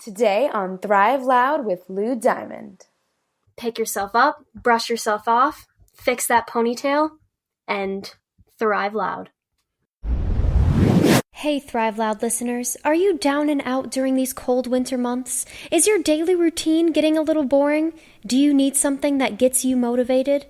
Today on Thrive Loud with Lou Diamond. Pick yourself up, brush yourself off, fix that ponytail, and thrive loud. Hey Thrive Loud listeners, are you down and out during these cold winter months? Is your daily routine getting a little boring? Do you need something that gets you motivated?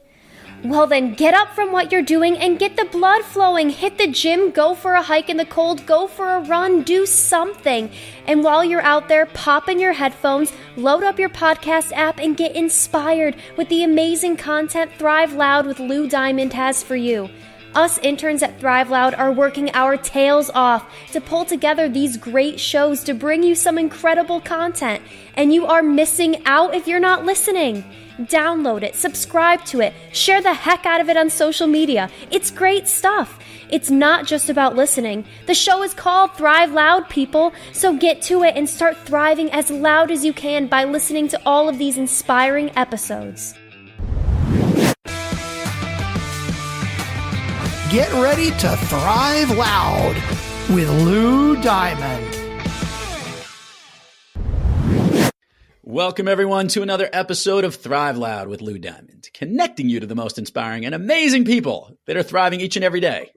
Well then, get up from what you're doing and get the blood flowing. Hit the gym, go for a hike in the cold, go for a run, do something. And while you're out there, pop in your headphones, load up your podcast app, and get inspired with the amazing content Thrive Loud with Lou Diamond has for you. Us interns at Thrive Loud are working our tails off to pull together these great shows to bring you some incredible content. And you are missing out if you're not listening. Download it, subscribe to it, share the heck out of it on social media. It's great stuff. It's not just about listening. The show is called Thrive Loud, people. So get to it and start thriving as loud as you can by listening to all of these inspiring episodes. Get ready to Thrive Loud with Lou Diamond. Welcome, everyone, to another episode of Thrive Loud with Lou Diamond, connecting you to the most inspiring and amazing people that are thriving each and every day.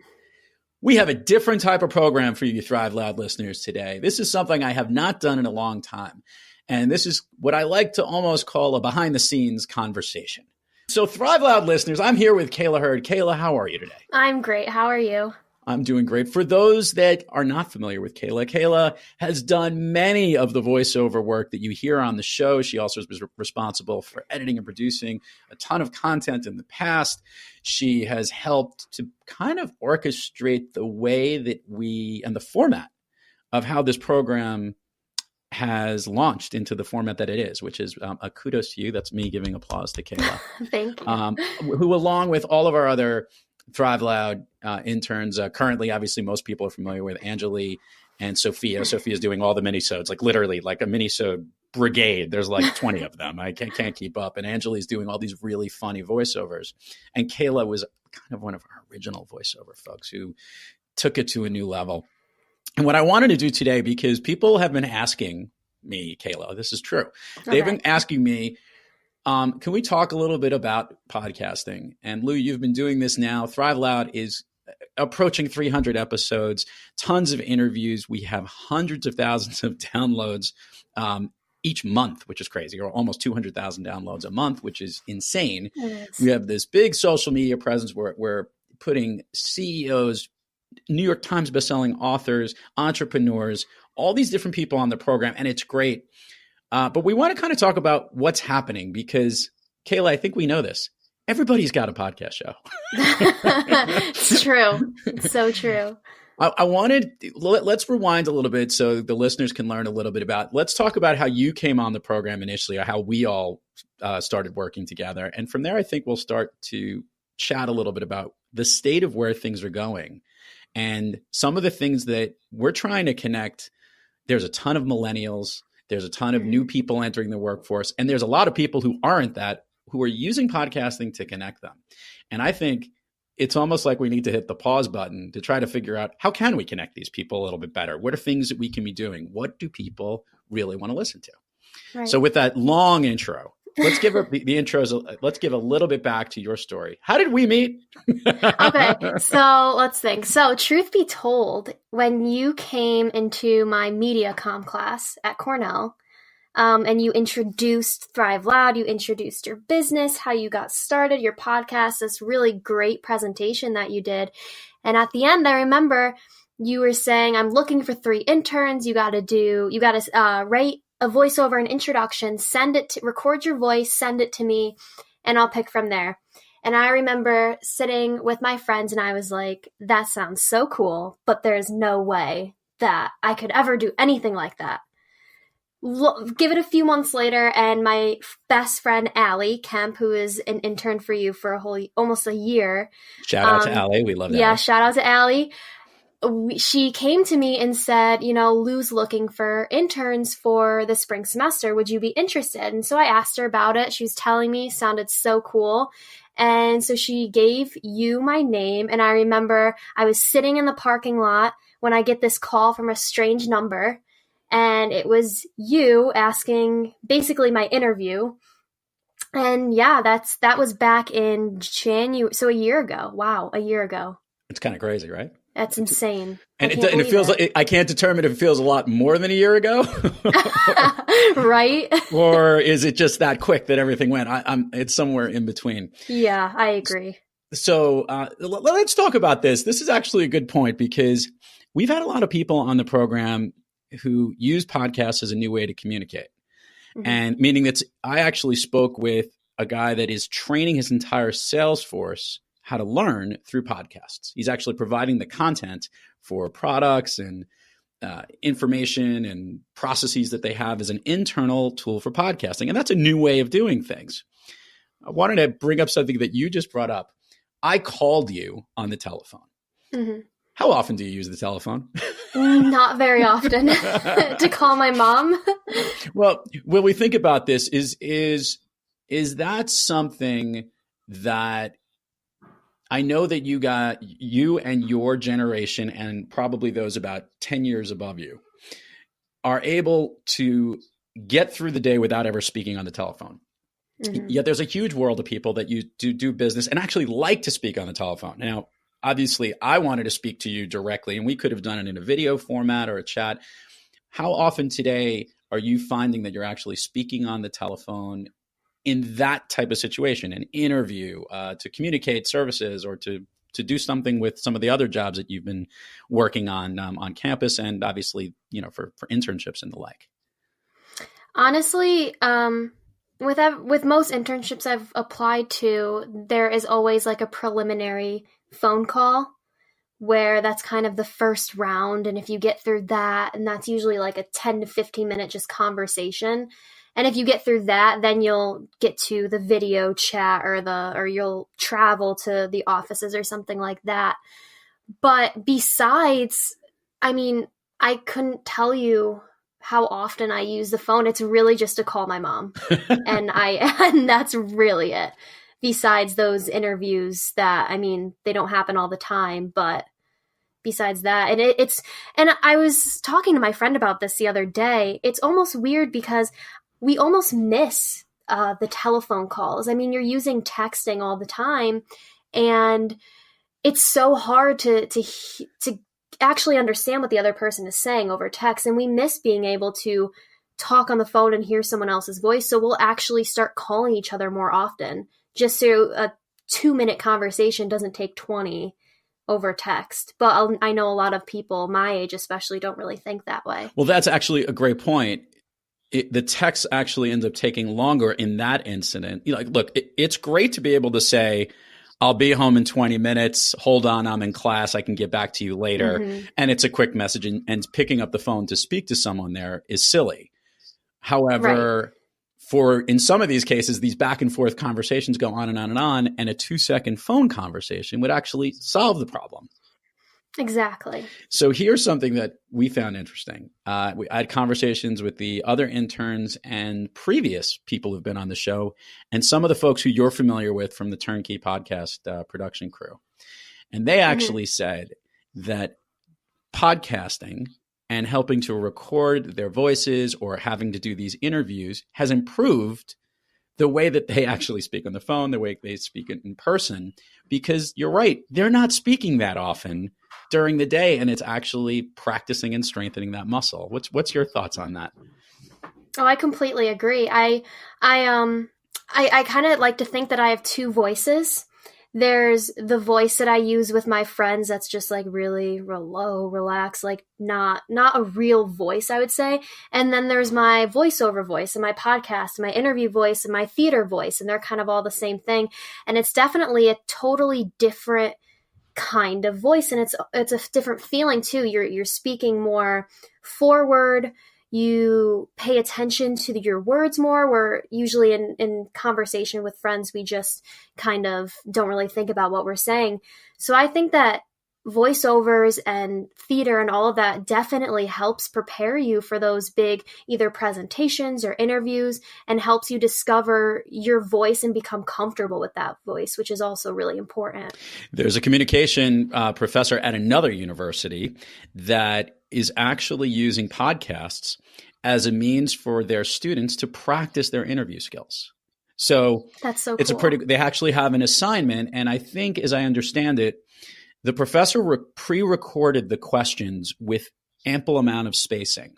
We have a different type of program for you Thrive Loud listeners today. This is something I have not done in a long time, and this is what I like to almost call a behind-the-scenes conversation. So Thrive Loud listeners, I'm here with Khala Hurd. Khala, how are you today? I'm great. How are you? I'm doing great. For those that are not familiar with Khala, Khala has done many of the voiceover work that you hear on the show. She also was responsible for editing and producing a ton of content in the past. She has helped to kind of orchestrate the way that and the format of how this program has launched into the format that it is, which is a kudos to you. That's me giving applause to Khala. Thank you. Who, along with all of our other Thrive Loud interns, currently, obviously, most people are familiar with Anjali and Sophia. Sophia's doing all the minisodes, like literally like a minisode brigade. There's like 20 of them. I can't keep up. And Anjali's doing all these really funny voiceovers. And Khala was kind of one of our original voiceover folks who took it to a new level. And what I wanted to do today, because people have been asking me, Khala, this is true. They've been asking me, can we talk a little bit about podcasting? And Lou, you've been doing this now. Thrive Loud is approaching 300 episodes, tons of interviews. We have hundreds of thousands of downloads each month, which is crazy, or almost 200,000 downloads a month, which is insane. Yes. We have this big social media presence where we're putting CEOs, New York Times bestselling authors, entrepreneurs, all these different people on the program, and it's great. But we want to kind of talk about what's happening because, Khala, I think we know this. Everybody's got a podcast show. It's true. It's so true. Let's rewind a little bit so the listeners can learn a little bit let's talk about how you came on the program initially, or how we all started working together. And from there, I think we'll start to chat a little bit about the state of where things are going and some of the things that we're trying to connect. There's a ton of millennials. There's a ton of new people entering the workforce. And there's a lot of people who aren't that, who are using podcasting to connect them. And I think it's almost like we need to hit the pause button to try to figure out, how can we connect these people a little bit better? What are things that we can be doing? What do people really want to listen to? Right. So with that long intro, let's give the intros. Let's give a little bit back to your story. How did we meet? Okay, so let's think. So truth be told, when you came into my media comm class at Cornell, and you introduced Thrive Loud, you introduced your business, how you got started, your podcast, this really great presentation that you did. And at the end, I remember you were saying, I'm looking for 3 interns. You got to write a voiceover, an introduction, record your voice, send it to me, and I'll pick from there. And I remember sitting with my friends and I was like, that sounds so cool, but there's no way that I could ever do anything like that. Give it a few months later, and my best friend, Allie Kemp, who is an intern for you for almost a year. Shout out to Allie. We love that. Yeah, shout out to Allie. She came to me and said, Lou's looking for interns for the spring semester. Would you be interested? And so I asked her about it. She was telling me, sounded so cool. And so she gave you my name. And I remember I was sitting in the parking lot when I get this call from a strange number. and it was you asking basically my interview. And yeah, that was back in January. So a year ago. Wow. A year ago. It's kind of crazy, right? That's insane. And it feels like, I can't determine if it feels a lot more than a year ago. Right. Or is it just that quick that everything went? It's somewhere in between. Yeah, I agree. So let's talk about this. This is actually a good point because we've had a lot of people on the program who use podcasts as a new way to communicate. Mm-hmm. And meaning that I actually spoke with a guy that is training his entire sales force how to learn through podcasts. He's actually providing the content for products and information and processes that they have as an internal tool for podcasting. And that's a new way of doing things. I wanted to bring up something that you just brought up. I called you on the telephone. Mm-hmm. How often do you use the telephone? Not very often. To call my mom. Well, when we think about this, is that something that I know that you and your generation and probably those about 10 years above you are able to get through the day without ever speaking on the telephone. Mm-hmm. Yet there's a huge world of people that you do business and actually like to speak on the telephone. Now, obviously, I wanted to speak to you directly, and we could have done it in a video format or a chat. How often today are you finding that you're actually speaking on the telephone in that type of situation, an interview, to communicate services or to do something with some of the other jobs that you've been working on campus and obviously, for internships and the like? Honestly, with most internships I've applied to, there is always like a preliminary phone call where that's kind of the first round. And if you get through that, and that's usually like a 10 to 15 minute just conversation. And if you get through that, then you'll get to the video chat or you'll travel to the offices or something like that. But besides, I couldn't tell you how often I use the phone. It's really just to call my mom. and that's really it. Besides those interviews that, they don't happen all the time, but besides that, and I was talking to my friend about this the other day. It's almost weird because we almost miss the telephone calls. You're using texting all the time, and it's so hard to actually understand what the other person is saying over text. And we miss being able to talk on the phone and hear someone else's voice. So we'll actually start calling each other more often, just so a 2-minute conversation doesn't take 20 over text. But I know a lot of people my age especially don't really think that way. Well, that's actually a great point. The text actually ends up taking longer in that incident. Look, it's great to be able to say, I'll be home in 20 minutes. Hold on, I'm in class. I can get back to you later. Mm-hmm. And it's a quick message, and picking up the phone to speak to someone there is silly. However, in some of these cases, these back and forth conversations go on and on and on, and a 2-second phone conversation would actually solve the problem. Exactly. So here's something that we found interesting. I had conversations with the other interns and previous people who've been on the show, and some of the folks who you're familiar with from the Turnkey podcast production crew. And they actually said that podcasting and helping to record their voices or having to do these interviews has improved the way that they actually speak on the phone, the way they speak in person, because you're right, they're not speaking that often during the day, and it's actually practicing and strengthening that muscle. What's your thoughts on that? Oh, I completely agree. I kind of like to think that I have two voices. There's the voice that I use with my friends that's just like really low, relaxed, like not a real voice, I would say. And then there's my voiceover voice and my podcast, and my interview voice and my theater voice, and they're kind of all the same thing. And it's definitely a totally different kind of voice, and it's a different feeling too. You're speaking more forward. You pay attention to your words more, where usually in conversation with friends, we just kind of don't really think about what we're saying. So I think that voiceovers and theater and all of that definitely helps prepare you for those big either presentations or interviews, and helps you discover your voice and become comfortable with that voice, which is also really important. There's a communication professor at another university that is actually using podcasts as a means for their students to practice their interview skills. So That's so it's cool. they actually have an assignment. And I think, as I understand it, the professor pre-recorded the questions with ample amount of spacing.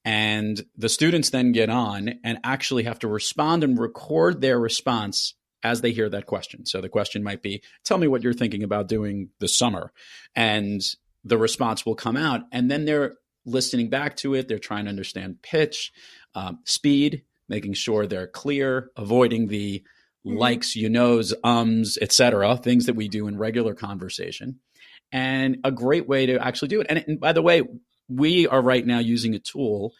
And the students then get on and actually have to respond and record their response as they hear that question. So the question might be, tell me what you're thinking about doing this summer. And the response will come out. And then they're listening back to it. They're trying to understand pitch, speed, making sure they're clear, avoiding the likes, et cetera, things that we do in regular conversation. And a great way to actually do it. And by the way, we are right now using a tool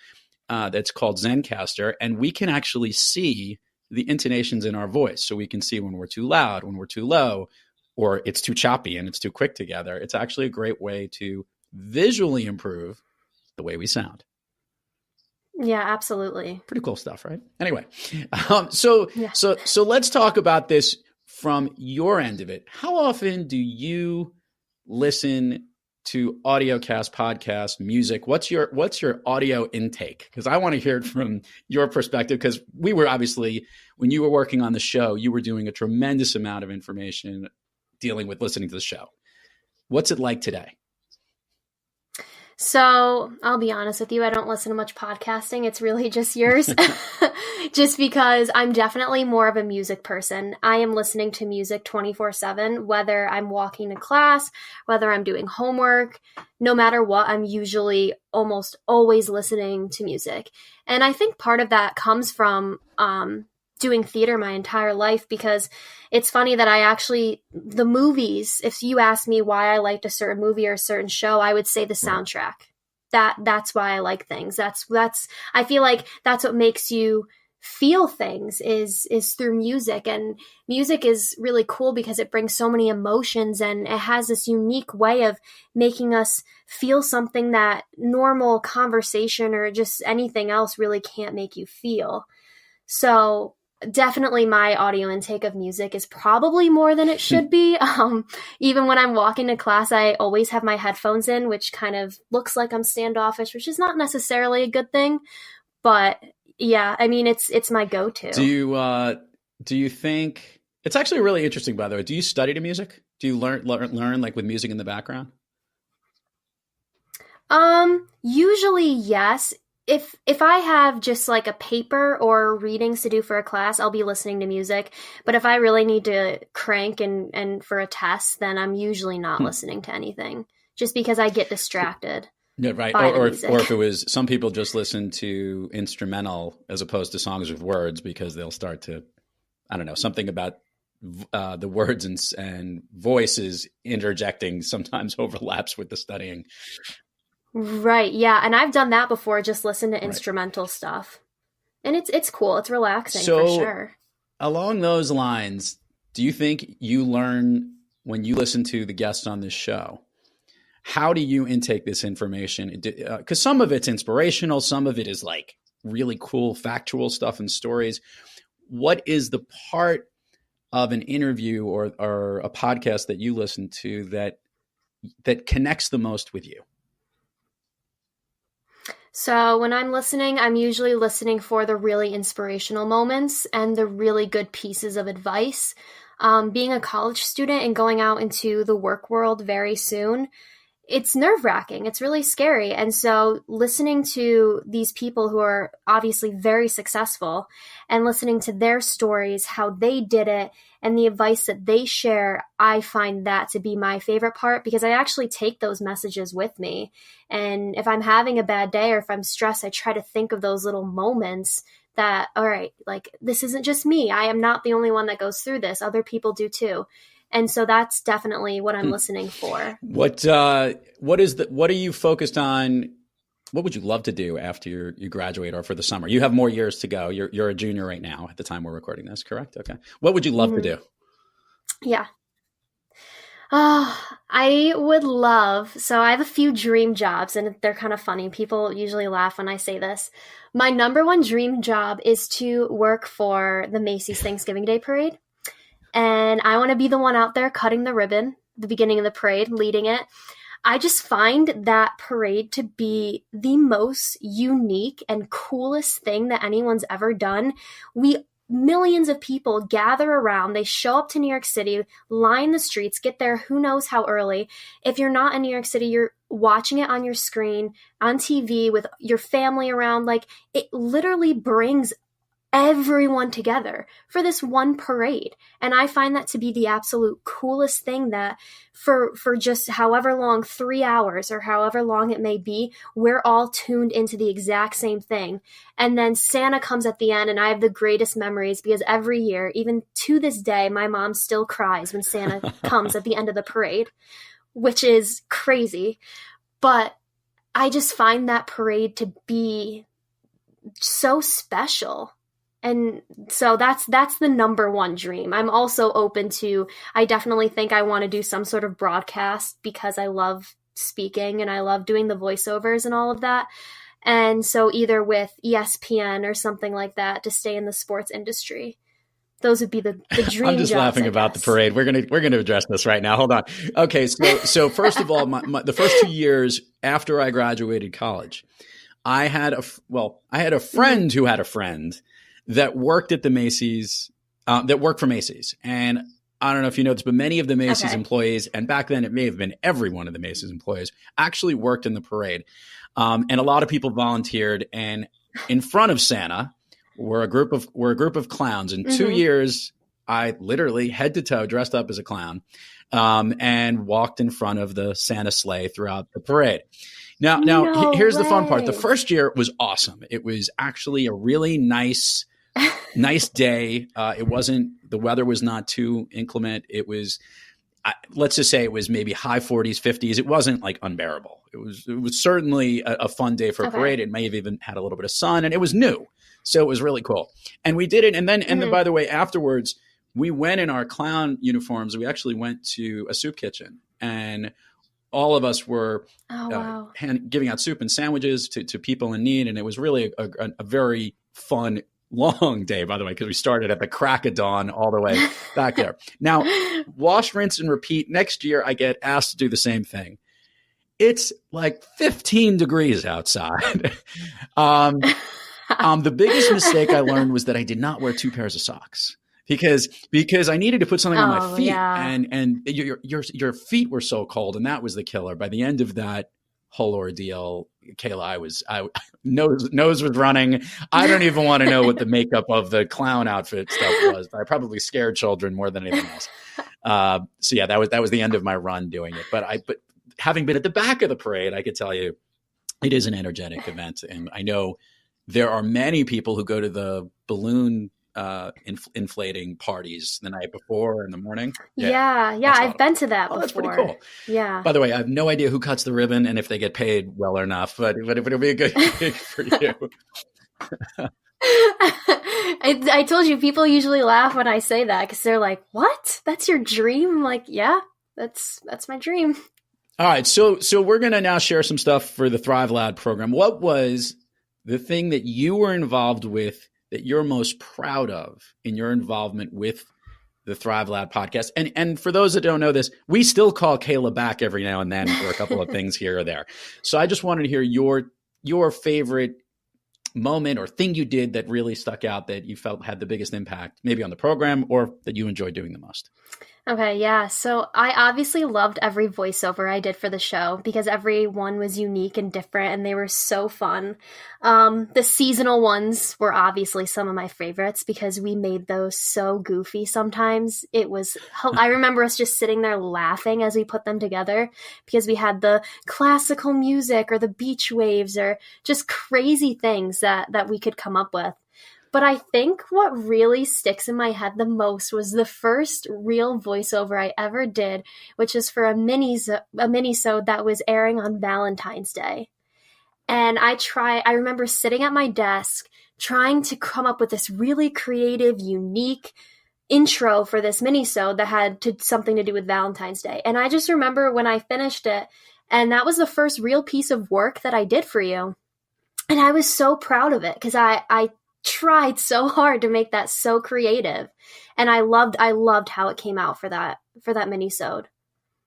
that's called Zencaster, and we can actually see the intonations in our voice. So we can see when we're too loud, when we're too low, or it's too choppy and it's too quick together. It's actually a great way to visually improve the way we sound. Yeah, absolutely. Pretty cool stuff, right? Anyway, so let's talk about this from your end of it. How often do you listen to audiocast, podcast, music? What's your audio intake? Because I want to hear it from your perspective, because we were obviously, when you were working on the show, you were doing a tremendous amount of information dealing with listening to the show. What's it like today? So I'll be honest with you, I don't listen to much podcasting. It's really just yours. Just because I'm definitely more of a music person. I am listening to music 24/7, whether I'm walking to class, whether I'm doing homework, no matter what, I'm usually almost always listening to music. And I think part of that comes from doing theater my entire life, because it's funny that the movies, if you ask me why I liked a certain movie or a certain show, I would say the soundtrack. That's why I like things. I feel like that's what makes you feel things is through music. And music is really cool because it brings so many emotions, and it has this unique way of making us feel something that normal conversation or just anything else really can't make you feel. So definitely my audio intake of music is probably more than it should be. Even when I'm walking to class, I always have my headphones in, which kind of looks like I'm standoffish, which is not necessarily a good thing. But yeah, I mean, it's my go-to. Do you think it's actually really interesting, by the way? Do you study the music? Do you learn like with music in the background? Usually yes. If I have just like a paper or readings to do for a class, I'll be listening to music. But if I really need to crank and for a test, then I'm usually not listening to anything, just because I get distracted. Yeah, right. Or if it was, some people just listen to instrumental as opposed to songs with words, because they'll start to, I don't know, something about the words and voices interjecting sometimes overlaps with the studying. Right. Yeah. And I've done that before. Just listen to instrumental stuff. And it's cool. It's relaxing for sure. Along those lines, do you think you learn when you listen to the guests on this show? How do you intake this information? Because some of it's inspirational. Some of it is like really cool factual stuff and stories. What is the part of an interview or a podcast that you listen to that connects the most with you? So when I'm listening, I'm usually listening for the really inspirational moments and the really good pieces of advice. Being a college student and going out into the work world very soon, it's nerve-wracking. It's really scary. And so listening to these people who are obviously very successful and listening to their stories, how they did it, and the advice that they share, I find that to be my favorite part, because I actually take those messages with me. And if I'm having a bad day or if I'm stressed, I try to think of those little moments that, all right, like, this isn't just me. I am not the only one that goes through this. Other people do too. And so that's definitely what I'm listening for. What are you focused on? What would you love to do after you graduate or for the summer? You have more years to go. You're a junior right now at the time we're recording this, correct? Okay. What would you love to do? Yeah. I would love, so I have a few dream jobs, and they're kind of funny. People usually laugh when I say this. My number one dream job is to work for the Macy's Thanksgiving Day Parade. And I want to be the one out there cutting the ribbon, the beginning of the parade, leading it. I just find that parade to be the most unique and coolest thing that anyone's ever done. Millions of people gather around. They show up to New York City, line the streets, get there who knows how early. If you're not in New York City, you're watching it on your screen, on TV, with your family around. Like, it literally brings everyone together for this one parade. And I find that to be the absolute coolest thing, that for just however long, 3 hours or however long it may be, we're all tuned into the exact same thing. And then Santa comes at the end, and I have the greatest memories because every year, even to this day, my mom still cries when Santa comes at the end of the parade, which is crazy. But I just find that parade to be so special. And so that's the number one dream. I'm also open to, I definitely think I want to do some sort of broadcast because I love speaking and I love doing the voiceovers and all of that. And so either with ESPN or something like that to stay in the sports industry. Those would be the dream I'm just jobs, laughing about the parade. We're gonna address this right now. Hold on. Okay, so first of all, the first 2 years after I graduated college, I had a friend who had a friend that worked at the Macy's, that worked for Macy's. And I don't know if you know this, but many of the Macy's employees, and back then it may have been every one of the Macy's employees, actually worked in the parade. And a lot of people volunteered. And in front of Santa were a group of clowns. In 2 years, I literally head to toe dressed up as a clown, and walked in front of the Santa sleigh throughout the parade. Now, here's the fun part. The first year was awesome. It was actually a really nice day. The weather was not too inclement. It was, let's just say it was maybe high 40s, 50s. It wasn't like unbearable. It was certainly a fun day for a parade. It may have even had a little bit of sun, and it was new. So it was really cool. And we did it. And then, by the way, afterwards, we went in our clown uniforms. We actually went to a soup kitchen, and all of us were giving out soup and sandwiches to people in need. And it was really a very fun, long day, by the way, because we started at the crack of dawn all the way back there. Now, wash, rinse, and repeat. Next year, I get asked to do the same thing. It's like 15 degrees outside. The biggest mistake I learned was that I did not wear 2 pairs of socks. Because I needed to put something on my feet, and your feet were so cold, and that was the killer. By the end of that whole ordeal, Kayla, nose was running. I don't even want to know what the makeup of the clown outfit stuff was. I probably scared children more than anything else. So yeah, that was the end of my run doing it. But having been at the back of the parade, I could tell you it is an energetic event, and I know there are many people who go to the balloon inflating parties the night before or in the morning. Yeah, I've been to that before. That's pretty cool. Yeah. By the way, I have no idea who cuts the ribbon and if they get paid well or enough, but it'll be a good gig for you. I told you, people usually laugh when I say that because they're like, "What? That's your dream?" I'm like, yeah, that's my dream. All right, so we're gonna now share some stuff for the Thrive Loud program. What was the thing that you were involved with that you're most proud of in your involvement with the Thrive Loud podcast? And for those that don't know this, we still call Kayla back every now and then for a couple of things here or there. So I just wanted to hear your favorite moment or thing you did that really stuck out that you felt had the biggest impact, maybe on the program, or that you enjoyed doing the most. Okay, yeah. So I obviously loved every voiceover I did for the show because every one was unique and different, and they were so fun. The seasonal ones were obviously some of my favorites because we made those so goofy sometimes. I remember us just sitting there laughing as we put them together because we had the classical music or the beach waves or just crazy things that we could come up with. But I think what really sticks in my head the most was the first real voiceover I ever did, which is for a mini-sode that was airing on Valentine's Day. And I remember sitting at my desk trying to come up with this really creative, unique intro for this mini-sode that had something to do with Valentine's Day. And I just remember when I finished it, and that was the first real piece of work that I did for you. And I was so proud of it because I tried so hard to make that so creative, and I loved how it came out for that mini-sode.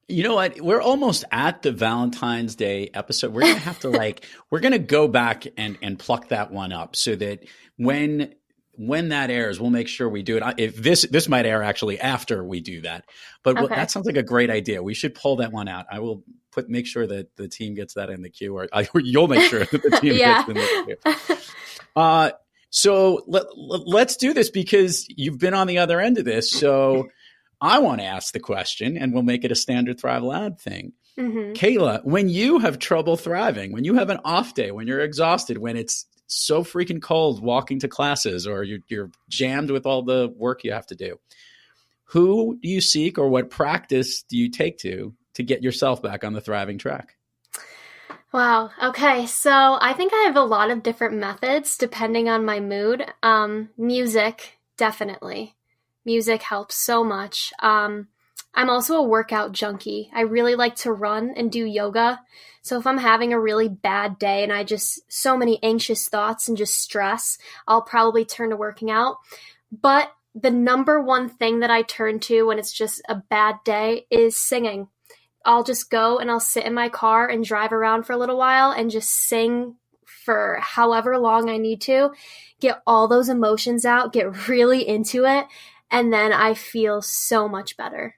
You know what? We're almost at the Valentine's Day episode. We're gonna have to we're gonna go back and pluck that one up so that when that airs, we'll make sure we do it. If this might air actually after we do that, but that sounds like a great idea. We should pull that one out. I will make sure that the team gets that in the queue, or you'll make sure that the team gets in the queue. So let's do this because you've been on the other end of this. So I want to ask the question, and we'll make it a standard Thrive Loud thing. Mm-hmm. Kayla, when you have trouble thriving, when you have an off day, when you're exhausted, when it's so freaking cold walking to classes, or you're jammed with all the work you have to do, who do you seek, or what practice do you take to get yourself back on the thriving track? Wow. Okay. So I think I have a lot of different methods depending on my mood. Music, definitely. Music helps so much. I'm also a workout junkie. I really like to run and do yoga. So if I'm having a really bad day and I just so many anxious thoughts and just stress, I'll probably turn to working out. But the number one thing that I turn to when it's just a bad day is singing. I'll just go and I'll sit in my car and drive around for a little while and just sing for however long I need to, get all those emotions out, get really into it, and then I feel so much better.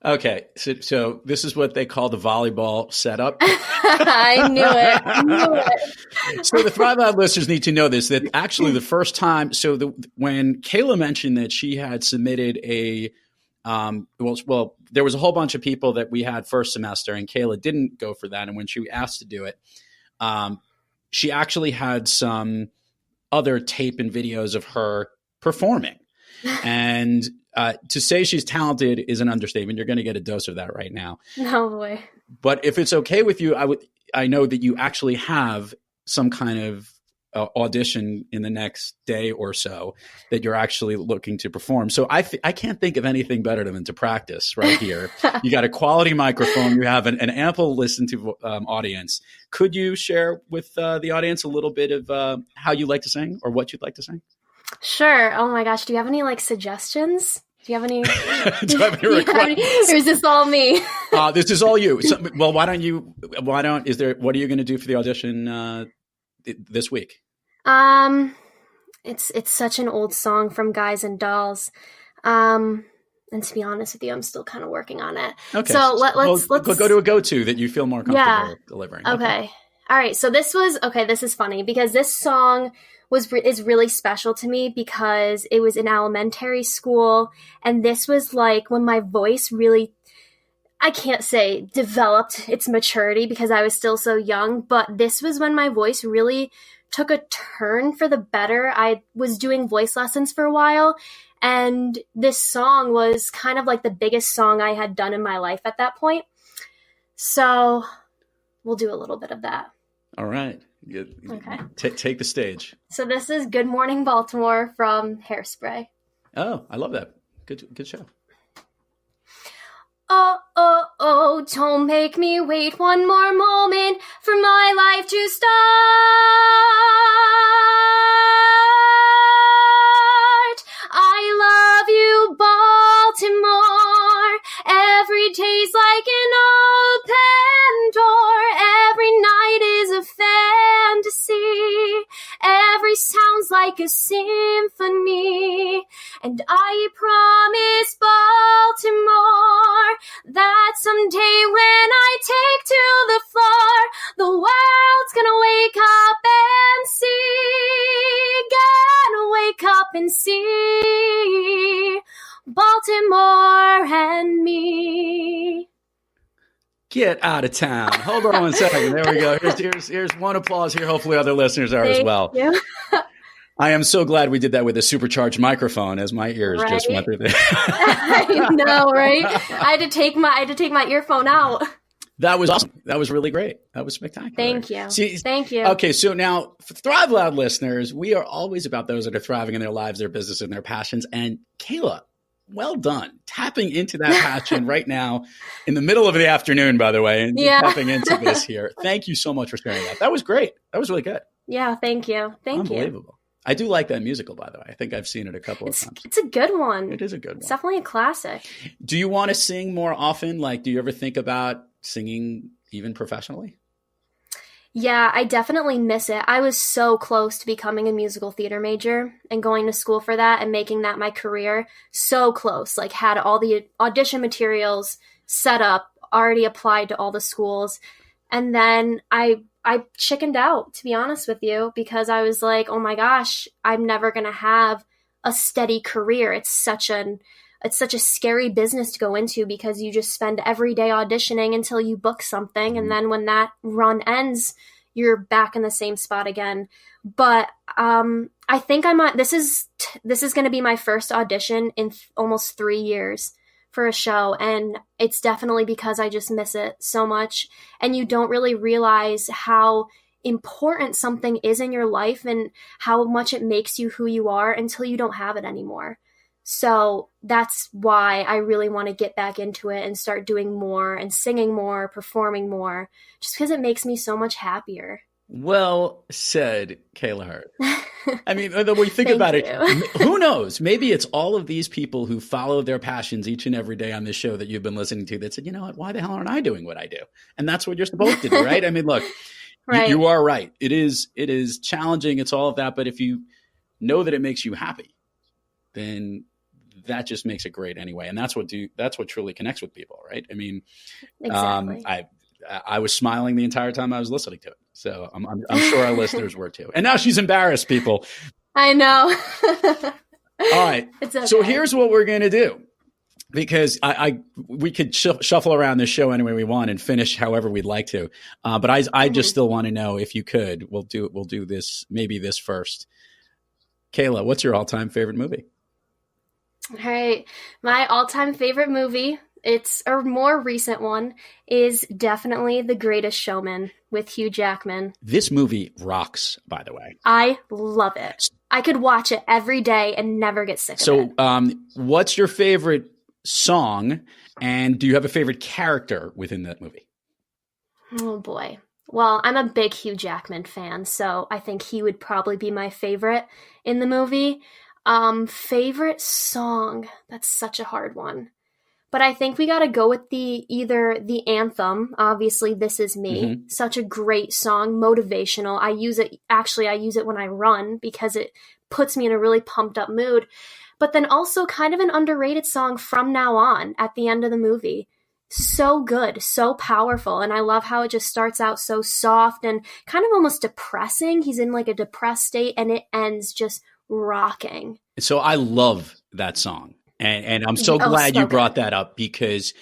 Okay, so this is what they call the volleyball setup. I knew it. So the Thrive Loud listeners need to know this, that actually the first time, when Kayla mentioned that she had submitted a there was a whole bunch of people that we had first semester, and Kayla didn't go for that. And when she asked to do it, she actually had some other tape and videos of her performing. And to say she's talented is an understatement. You're going to get a dose of that right now. No way. But if it's okay with you, I know that you actually have some kind of audition in the next day or so that you're actually looking to perform. So I can't think of anything better than to practice right here. You got a quality microphone. You have an ample listen to audience. Could you share with the audience a little bit of how you like to sing or what you'd like to sing? Sure. Oh my gosh. Do you have any suggestions? Do you have any? Do I have any requests? Or is this all me? This is all you. So, well, what are you going to do for the audition this week? It's such an old song from Guys and Dolls. And to be honest with you, I'm still kind of working on it. Okay. So let's go to a go-to that you feel more comfortable delivering. Okay. All right. So this is funny because this song is really special to me because it was in elementary school, and this was like when my voice really, I can't say developed its maturity because I was still so young, but this was when my voice really took a turn for the better. I was doing voice lessons for a while, and this song was kind of like the biggest song I had done in my life at that point. So we'll do a little bit of that. All right. Okay. Take the stage. So this is Good Morning Baltimore from Hairspray. Oh, I love that. Good show. Oh, don't make me wait one more moment for my life to start. I love you, Baltimore. Every day's like an open door. Every night is a fantasy. Every sound's like a symphony. And I promise, Baltimore, that someday when I take to the floor, the world's gonna wake up and see. Gonna wake up and see Baltimore and me. Get out of town. Hold on one second. There we go. Here's one applause here. Hopefully other listeners are as well. Thank you. I am so glad we did that with a supercharged microphone, as my ears just went through there. I know, right? I had to take my earphone out. That was awesome. That was really great. That was spectacular. Thank you. Thank you. Okay, so now for Thrive Loud listeners, we are always about those that are thriving in their lives, their business, and their passions. And Kayla, well done. Tapping into that passion right now in the middle of the afternoon, by the way, and tapping into this here. Thank you so much for sharing that. That was great. That was really good. Yeah, thank you. Thank you. Unbelievable. I do like that musical, by the way. I think I've seen it a couple of times. It's a good one. It is a good one. It's definitely a classic. Do you want to sing more often? Like, do you ever think about singing even professionally? Yeah, I definitely miss it. I was so close to becoming a musical theater major and going to school for that and making that my career. So close. Like, had all the audition materials set up, already applied to all the schools. And then I chickened out, to be honest with you, because I was like, oh my gosh, I'm never going to have a steady career. It's such a scary business to go into because you just spend every day auditioning until you book something. And then when that run ends, you're back in the same spot again. But I think this is going to be my first audition in almost 3 years for a show. And it's definitely because I just miss it so much. And you don't really realize how important something is in your life and how much it makes you who you are until you don't have it anymore. So that's why I really want to get back into it and start doing more and singing more, performing more, just because it makes me so much happier. Well said, Khala Hurd. I mean, when you think about it, who knows? Maybe it's all of these people who follow their passions each and every day on this show that you've been listening to that said, you know what, why the hell aren't I doing what I do? And that's what you're supposed to do, right? I mean, look, right. You are right. It is challenging. It's all of that. But if you know that it makes you happy, then that just makes it great anyway. And that's what truly connects with people, right? I mean, exactly. I was smiling the entire time I was listening to it. So I'm sure our listeners were too. And now she's embarrassed, people. I know. All right. It's okay. So here's what we're going to do, because we could shuffle around this show any way we want and finish however we'd like to. But I just still want to know, if you could, we'll do this, maybe this first. Khala, what's your all-time favorite movie? All right. My all-time favorite movie, it's a more recent one, is definitely The Greatest Showman with Hugh Jackman. This movie rocks, by the way. I love it. I could watch it every day and never get sick of it. So what's your favorite song, and do you have a favorite character within that movie? Oh, boy. Well, I'm a big Hugh Jackman fan, so I think he would probably be my favorite in the movie. Favorite song? That's such a hard one. But I think we got to go with either the anthem, obviously This Is Me. Mm-hmm. Such a great song, motivational. I use it when I run because it puts me in a really pumped up mood. But then also kind of an underrated song, From Now On, at the end of the movie. So good, so powerful. And I love how it just starts out so soft and kind of almost depressing. He's in like a depressed state and it ends just rocking. So I love that song. And I'm so glad you brought that up, because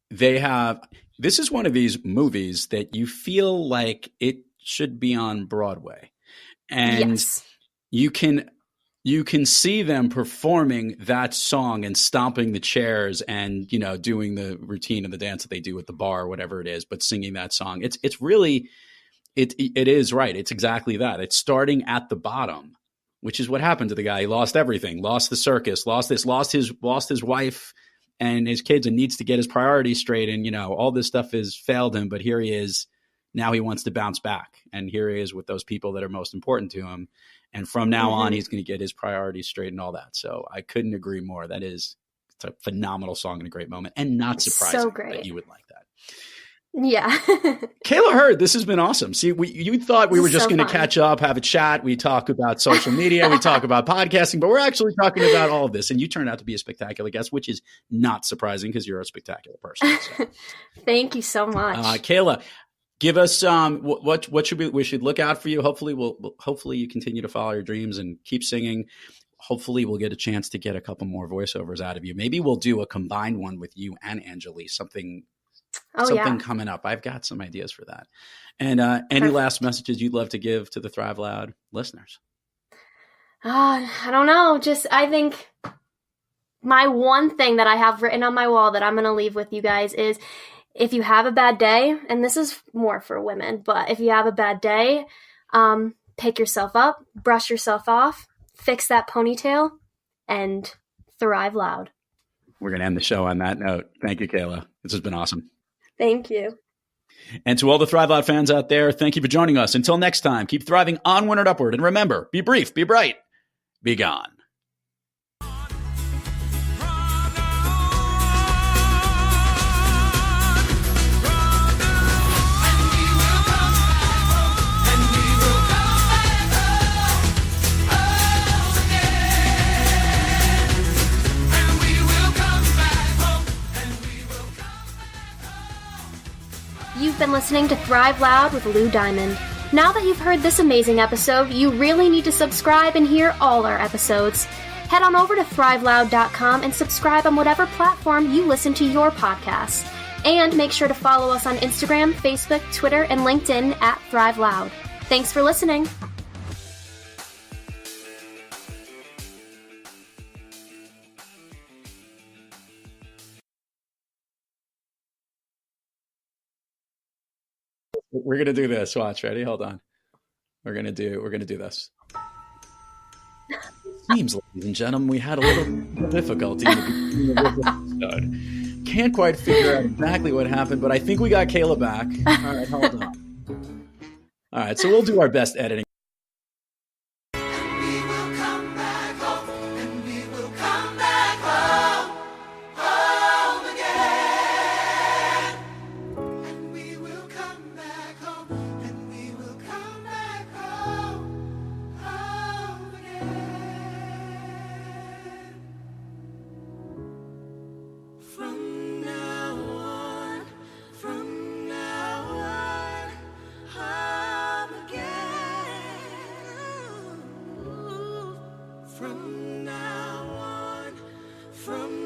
this is one of these movies that you feel like it should be on Broadway. And yes. You can see them performing that song and stomping the chairs and, doing the routine of the dance that they do at the bar or whatever it is, but singing that song. It's really, it is right. It's exactly that. It's starting at the bottom, which is what happened to the guy. He lost everything, lost the circus, lost his wife and his kids, and needs to get his priorities straight. And, all this stuff has failed him, but here he is. Now he wants to bounce back. And here he is with those people that are most important to him. And from now on, he's going to get his priorities straight and all that. So I couldn't agree more. It's a phenomenal song and a great moment, and not surprising that you would like that. Yeah. Khala Hurd, this has been awesome. See, you thought we were just going to catch up, have a chat. We talk about social media, we talk about podcasting, but we're actually talking about all of this. And you turned out to be a spectacular guest, which is not surprising because you're a spectacular person. So. Thank you so much. Khala, give us what should we should look out for you. Hopefully you continue to follow your dreams and keep singing. Hopefully we'll get a chance to get a couple more voiceovers out of you. Maybe we'll do a combined one with you and Angeli, something coming up. I've got some ideas for that. And any last messages you'd love to give to the Thrive Loud listeners? I don't know. I think my one thing that I have written on my wall that I'm going to leave with you guys is, if you have a bad day, and this is more for women, but if you have a bad day, pick yourself up, brush yourself off, fix that ponytail, and thrive loud. We're going to end the show on that note. Thank you, Khala. This has been awesome. Thank you. And to all the Thrive Loud fans out there, thank you for joining us. Until next time, keep thriving onward and upward. And remember, be brief, be bright, be gone. You've been listening to Thrive Loud with Lou Diamond. Now that you've heard this amazing episode, you really need to subscribe and hear all our episodes. Head on over to thriveloud.com and subscribe on whatever platform you listen to your podcasts. And make sure to follow us on Instagram, Facebook, Twitter, and LinkedIn at Thrive Loud. Thanks for listening. We're going to do this. Watch, ready? Hold on. We're going to do this. It seems, ladies and gentlemen, we had a little difficulty in the beginning of this episode. Can't quite figure out exactly what happened, but I think we got Khala back. All right, hold on. All right, so we'll do our best editing. From